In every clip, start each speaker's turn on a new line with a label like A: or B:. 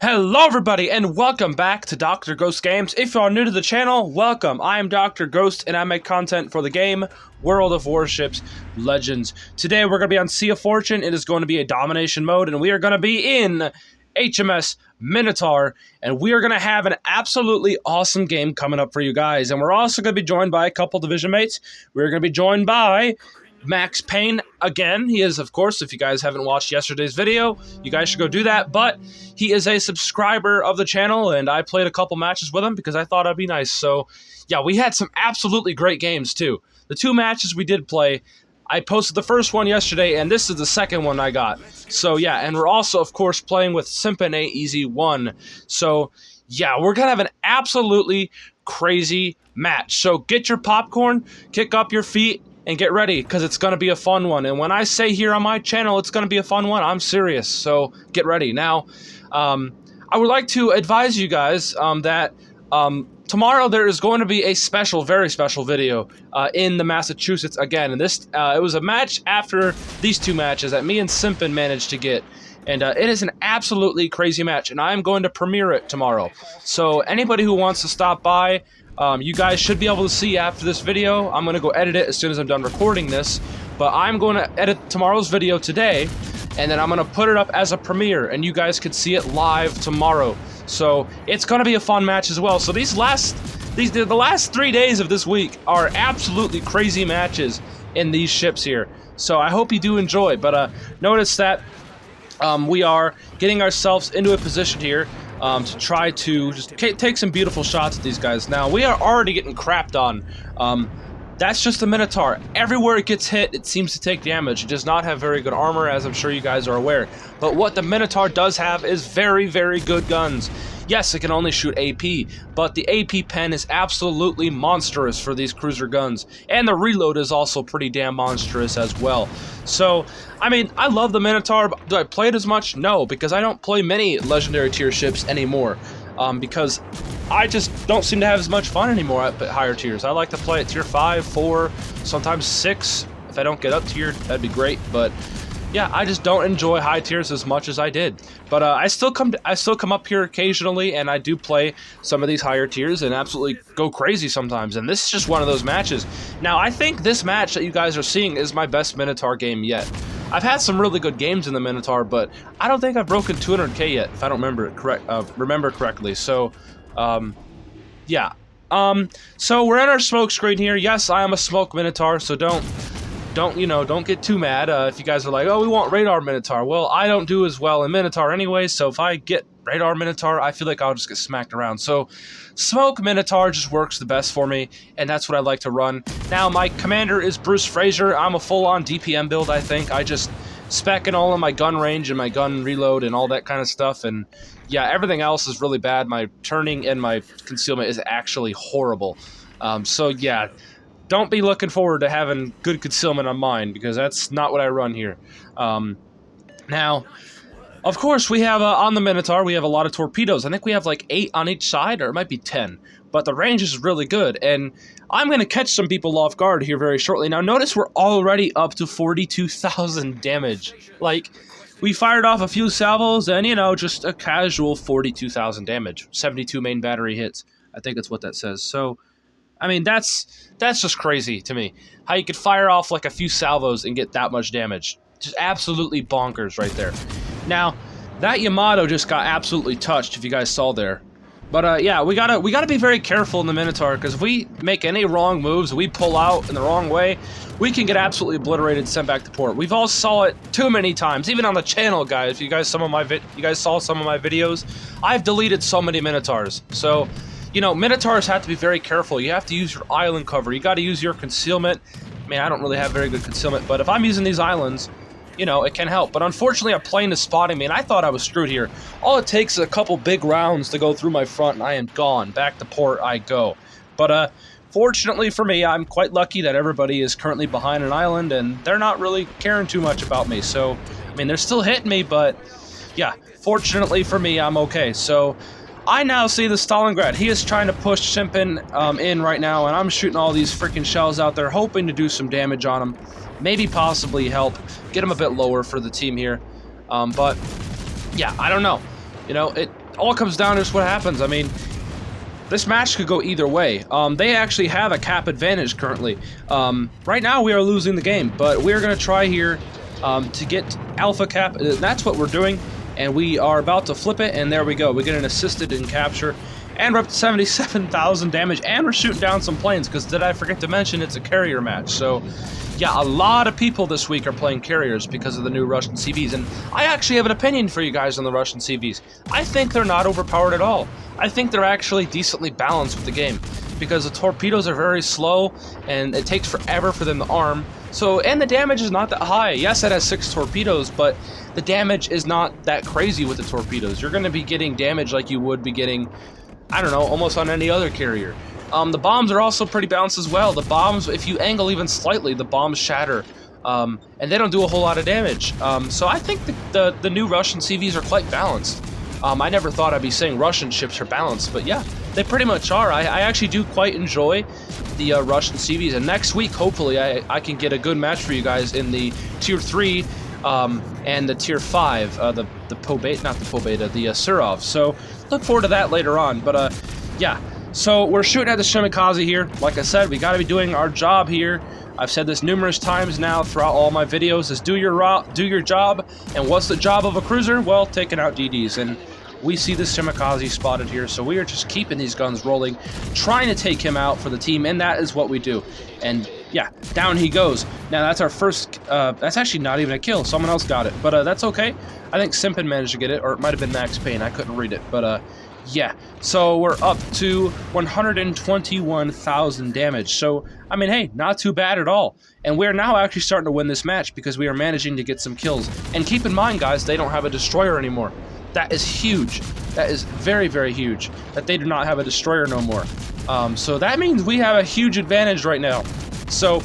A: Hello everybody and welcome back to Dr. Ghost Games. If you are new to the channel, welcome. I am Dr. Ghost and I make content for the game World of Warships Legends. Today we're going to be on Sea of Fortune. It is going to be a domination mode and we are going to be in HMS Minotaur, and we are going to have an absolutely awesome game coming up for you guys. And we're also going to be joined by a couple division mates. We're going to be joined by Max Payne again. He is, of course, if you guys haven't watched yesterday's video, you guys should go do that. But he is a subscriber of the channel, and I played a couple matches with him because I thought it'd be nice. So, yeah, we had some absolutely great games, too. The two matches we did play, I posted the first one yesterday, and this is the second one I got. So, yeah, and we're also, of course, playing with Simpin AEZ1. So, yeah, we're going to have an absolutely crazy match. So, get your popcorn, kick up your feet, and get ready, because it's going to be a fun one. And when I say here on my channel it's going to be a fun one, I'm serious. So, get ready. Now, I would like to advise you guys that tomorrow there is going to be a special, very special video in the Massachusetts again. And this, it was a match after these two matches that me and Simpin managed to get. And it is an absolutely crazy match, and I am going to premiere it tomorrow. So anybody who wants to stop by, you guys should be able to see after this video. I'm going to go edit it as soon as I'm done recording this. But I'm going to edit tomorrow's video today, and then I'm going to put it up as a premiere, and you guys could see it live tomorrow. So it's going to be a fun match as well. So the last 3 days of this week are absolutely crazy matches in these ships here. So I hope you do enjoy. But notice that we are getting ourselves into a position here to try to just take some beautiful shots at these guys. Now, we are already getting crapped on. That's just the Minotaur. Everywhere it gets hit, it seems to take damage. It does not have very good armor, as I'm sure you guys are aware. But what the Minotaur does have is very, very good guns. Yes, it can only shoot AP, but the AP pen is absolutely monstrous for these cruiser guns. And the reload is also pretty damn monstrous as well. So, I mean, I love the Minotaur. Do I play it as much? No, because I don't play many legendary tier ships anymore. Because I just don't seem to have as much fun anymore at higher tiers. I like to play at tier 5, 4, sometimes 6. If I don't get up tier, that'd be great. But yeah, I just don't enjoy high tiers as much as I did. But I still come up here occasionally, and I do play some of these higher tiers and absolutely go crazy sometimes. And this is just one of those matches. Now, I think this match that you guys are seeing is my best Minotaur game yet. I've had some really good games in the Minotaur, but I don't think I've broken 200k yet, if I don't remember correctly. So, yeah. So we're in our smoke screen here. Yes, I am a smoke Minotaur, so don't get too mad if you guys are like, oh, we want radar Minotaur. Well, I don't do as well in Minotaur anyway, so if I get radar Minotaur, I feel like I'll just get smacked around. So smoke Minotaur just works the best for me, and that's what I like to run. Now, my commander is Bruce Fraser. I'm a full-on DPM build, I think. I just spec in all of my gun range and my gun reload and all that kind of stuff, and yeah, everything else is really bad. My turning and my concealment is actually horrible. So yeah, don't be looking forward to having good concealment on mine, because that's not what I run here. Now, of course, we have, on the Minotaur, we have a lot of torpedoes. I think we have like 8 on each side, or it might be 10. But the range is really good, and I'm going to catch some people off guard here very shortly. Now, notice we're already up to 42,000 damage. Like, we fired off a few salvos, and, you know, just a casual 42,000 damage. 72 main battery hits. I think that's what that says. So, I mean, that's just crazy to me. How you could fire off like a few salvos and get that much damage. Just absolutely bonkers right there. Now, that Yamato just got absolutely touched, if you guys saw there. But yeah, we gotta be very careful in the Minotaur, because if we make any wrong moves, we pull out in the wrong way, we can get absolutely obliterated and sent back to port. We've all saw it too many times, even on the channel, guys. If you guys saw some of my videos, I've deleted so many Minotaurs. So, you know, Minotaurs have to be very careful. You have to use your island cover. You got to use your concealment. Man, I don't really have very good concealment, but if I'm using these islands, you know, it can help. But unfortunately, a plane is spotting me, and I thought I was screwed here. All it takes is a couple big rounds to go through my front, and I am gone. Back to port I go. But fortunately for me, I'm quite lucky that everybody is currently behind an island, and they're not really caring too much about me. So, I mean, they're still hitting me, but yeah, fortunately for me, I'm okay. So I now see the Stalingrad. He is trying to push Simpin in right now, and I'm shooting all these freaking shells out there, hoping to do some damage on him. Maybe possibly help get him a bit lower for the team here. But yeah, I don't know. You know, all comes down to just what happens. I mean, this match could go either way. They actually have a cap advantage currently. Right now we are losing the game, but we're going to try here to get alpha cap. That's what we're doing, and we are about to flip it, and there we go. We get an assisted in capture, and we're up to 77,000 damage, and we're shooting down some planes, because did I forget to mention it's a carrier match. So yeah, a lot of people this week are playing carriers because of the new Russian CVs, and I actually have an opinion for you guys on the Russian CVs. I think they're not overpowered at all. I think they're actually decently balanced with the game, because the torpedoes are very slow, and it takes forever for them to arm. So, and the damage is not that high. Yes, it has 6 torpedoes, but the damage is not that crazy with the torpedoes. You're going to be getting damage like you would be getting, I don't know, almost on any other carrier. The bombs are also pretty balanced as well. The bombs, if you angle even slightly, the bombs shatter, and they don't do a whole lot of damage. So I think the new Russian CVs are quite balanced. I never thought I'd be saying Russian ships are balanced, but yeah, they pretty much are. I actually do quite enjoy the Russian CVs, and next week, hopefully, I can get a good match for you guys in the Tier 3 and the Tier 5, the Pobeda, not the Pobeda, the Surov. So look forward to that later on, but yeah. So we're shooting at the Shimikaze here. Like I said, we got to be doing our job here. I've said this numerous times now throughout all my videos, is do your job. And what's the job of a cruiser? Well, taking out DDs. And we see the Shimikaze spotted here, so we are just keeping these guns rolling, trying to take him out for the team, and that is what we do. And yeah, down he goes. Now that's our first, that's actually not even a kill. Someone else got it, but that's okay. I think Simpin managed to get it, or it might have been Max Payne. I couldn't read it, but yeah, so we're up to 121,000 damage. So, I mean, hey, not too bad at all. And we're now actually starting to win this match because we are managing to get some kills. And keep in mind, guys, they don't have a destroyer anymore. That is huge. That is very, very huge that they do not have a destroyer no more. So that means we have a huge advantage right now. So,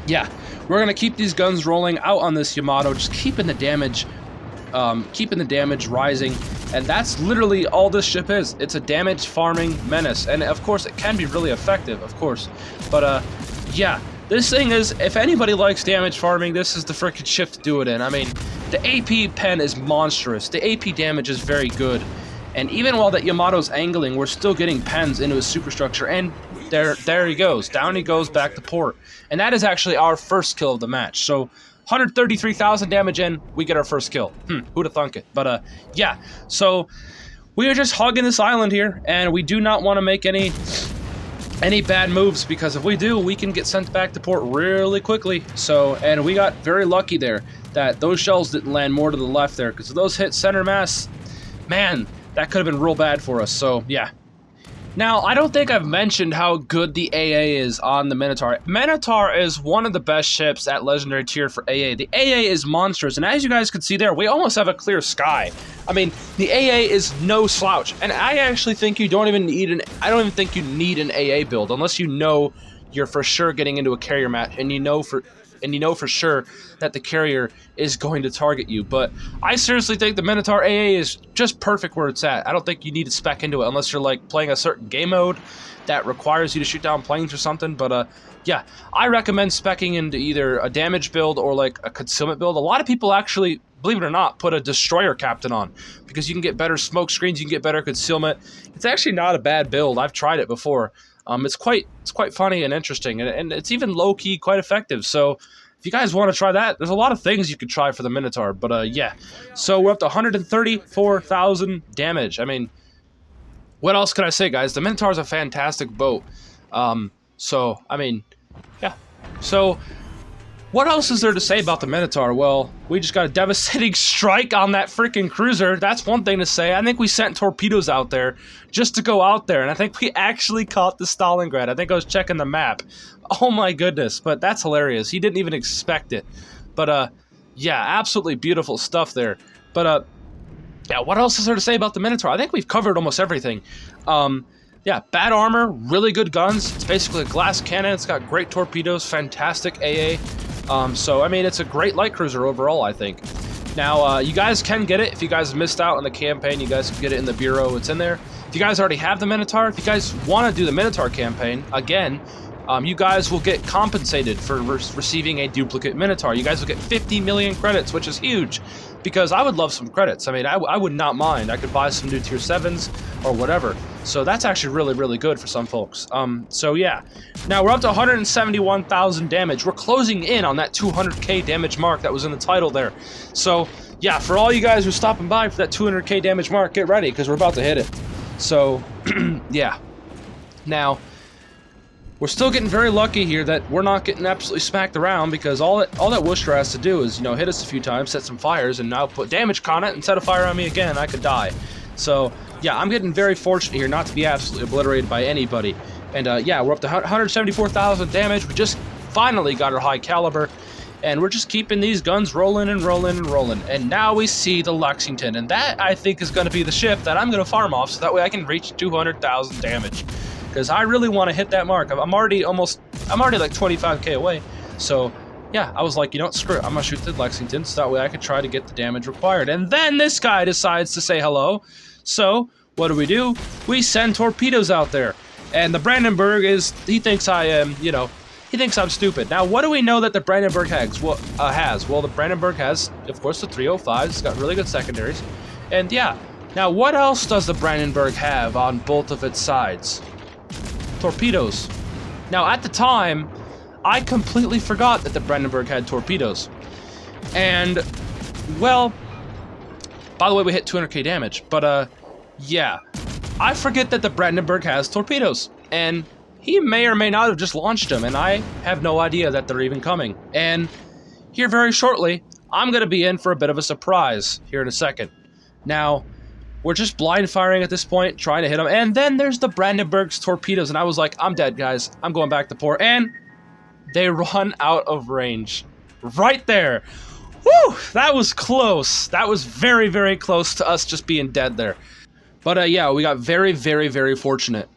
A: yeah, we're going to keep these guns rolling out on this Yamato, just keeping the damage rising. And that's literally all this ship is. It's a damage farming menace. And of course, it can be really effective, of course. But yeah, this thing is, if anybody likes damage farming, this is the frickin' ship to do it in. I mean, the AP pen is monstrous. The AP damage is very good. And even while that Yamato's angling, we're still getting pens into his superstructure. And there he goes. Down he goes back to port. And that is actually our first kill of the match. So 133,000 damage in, we get our first kill. Who'da thunk it? But yeah, so we are just hugging this island here, and we do not want to make any bad moves, because if we do, we can get sent back to port really quickly. So, and we got very lucky there that those shells didn't land more to the left there, because if those hit center mass, man, that could have been real bad for us. So yeah. Now, I don't think I've mentioned how good the AA is on the Minotaur. Minotaur is one of the best ships at Legendary Tier for AA. The AA is monstrous, and as you guys can see there, we almost have a clear sky. I mean, the AA is no slouch, and I actually think you don't even need I don't even think you need an AA build, unless you know you're for sure getting into a carrier match, and you know for sure that the carrier is going to target you. But I seriously think the Minotaur AA is just perfect where it's at. I don't think you need to spec into it unless you're like playing a certain game mode that requires you to shoot down planes or something. But yeah, I recommend specking into either a damage build or like a concealment build. A lot of people actually, believe it or not, put a destroyer captain on because you can get better smoke screens, you can get better concealment. It's actually not a bad build. I've tried it before. It's quite funny and interesting, and it's even low-key quite effective. So if you guys want to try that, there's a lot of things you could try for the Minotaur. But yeah, so we're up to 134,000 damage. I mean, what else can I say, guys? The Minotaur is a fantastic boat. So I mean, yeah. So what else is there to say about the Minotaur? Well, we just got a devastating strike on that freaking cruiser. That's one thing to say. I think we sent torpedoes out there just to go out there, and I think we actually caught the Stalingrad. I think I was checking the map. Oh my goodness, but that's hilarious. He didn't even expect it. But yeah, absolutely beautiful stuff there. But yeah, what else is there to say about the Minotaur? I think we've covered almost everything. Yeah, bad armor, really good guns. It's basically a glass cannon. It's got great torpedoes, fantastic AA. So, I mean, it's a great light cruiser overall, I think. Now, you guys can get it. If you guys missed out on the campaign, you guys can get it in the bureau. It's in there. If you guys already have the Minotaur, if you guys want to do the Minotaur campaign, again, you guys will get compensated for receiving a duplicate Minotaur. You guys will get 50 million credits, which is huge. because I would love some credits. I mean, I would not mind. I could buy some new tier 7s or whatever. So that's actually really, really good for some folks. So yeah. Now we're up to 171,000 damage. We're closing in on that 200k damage mark that was in the title there. So yeah, for all you guys who are stopping by for that 200k damage mark, get ready, because we're about to hit it. So, yeah. Now, we're still getting very lucky here that we're not getting absolutely smacked around, because all that Worcester has to do is, you know, hit us a few times, set some fires, and now put damage on it, and set a fire on me again, I could die. So, yeah, I'm getting very fortunate here not to be absolutely obliterated by anybody. And, yeah, we're up to 174,000 damage. We just finally got our high caliber. And we're just keeping these guns rolling and rolling and rolling. And now we see the Lexington. And that, I think, is going to be the ship that I'm going to farm off, so that way I can reach 200,000 damage. Because I really want to hit that mark. I'm already like 25k away. So, yeah, I was like, you know what, screw it. I'm going to shoot the Lexington, so that way I can try to get the damage required. And then this guy decides to say hello. So, what do? We send torpedoes out there. And the Brandenburg he thinks I am, you know, he thinks I'm stupid. Now, what do we know that the Brandenburg has? Well, the Brandenburg has, of course, the 305s. It's got really good secondaries. And yeah, now what else does the Brandenburg have on both of its sides? Torpedoes. Now, at the time, I completely forgot that the Brandenburg had torpedoes. And, well, by the way, we hit 200k damage. But, yeah, I forget that the Brandenburg has torpedoes. And he may or may not have just launched them, and I have no idea that they're even coming. And here very shortly, I'm going to be in for a bit of a surprise here in a second. Now, we're just blind firing at this point, trying to hit them, and then there's the Brandenburg's torpedoes, and I was like, I'm dead, guys. I'm going back to port, and they run out of range. Right there. Woo! That was close. That was very, very close to us just being dead there. But, yeah, we got very, very, very fortunate.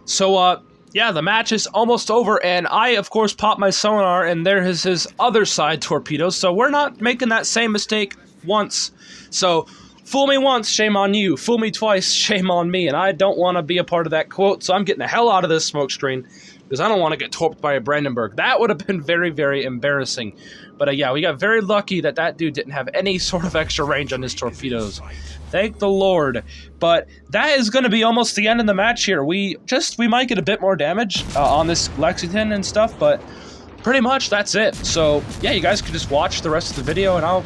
A: So, yeah, the match is almost over, and I, of course, popped my sonar, and there is his other side torpedoes, so we're not making that same mistake once. So, fool me once, shame on you. Fool me twice, shame on me, and I don't want to be a part of that quote, so I'm getting the hell out of this smoke screen, because I don't want to get torped by a Brandenburg. That would have been very, very embarrassing. But, yeah, we got very lucky that that dude didn't have any sort of extra range on his torpedoes. Thank the Lord. But that is going to be almost the end of the match here. We might get a bit more damage on this Lexington and stuff, but pretty much that's it. So, yeah, you guys can just watch the rest of the video, and I'll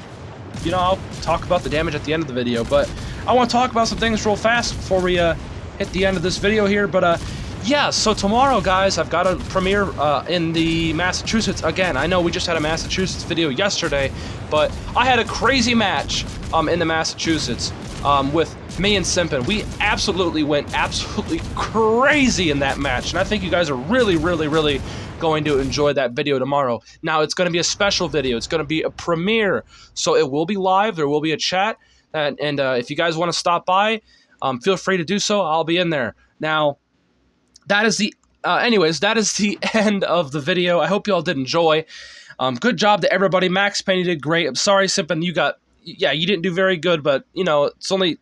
A: talk about the damage at the end of the video. But I want to talk about some things real fast before we hit the end of this video here. But, yeah, so tomorrow, guys, I've got a premiere in the Massachusetts. Again, I know we just had a Massachusetts video yesterday, but I had a crazy match in the Massachusetts with me and Simpin. We absolutely went crazy in that match, and I think you guys are really, really, really going to enjoy that video tomorrow. Now, it's going to be a special video. It's going to be a premiere, so it will be live. There will be a chat, and if you guys want to stop by, feel free to do so. I'll be in there. Now, that is the end of the video. I hope you all did enjoy. Good job to everybody. Max Payne, you did great. I'm sorry, Simpin, you didn't do very good, but, you know, it's only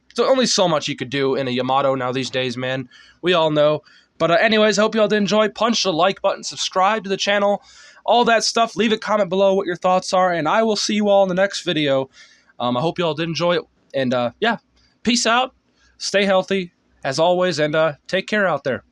A: so much you could do in a Yamato now these days, man. We all know. But anyways, I hope you all did enjoy. Punch the like button, subscribe to the channel, all that stuff. Leave a comment below what your thoughts are, and I will see you all in the next video. I hope you all did enjoy it. And, yeah, peace out. Stay healthy, as always, and take care out there.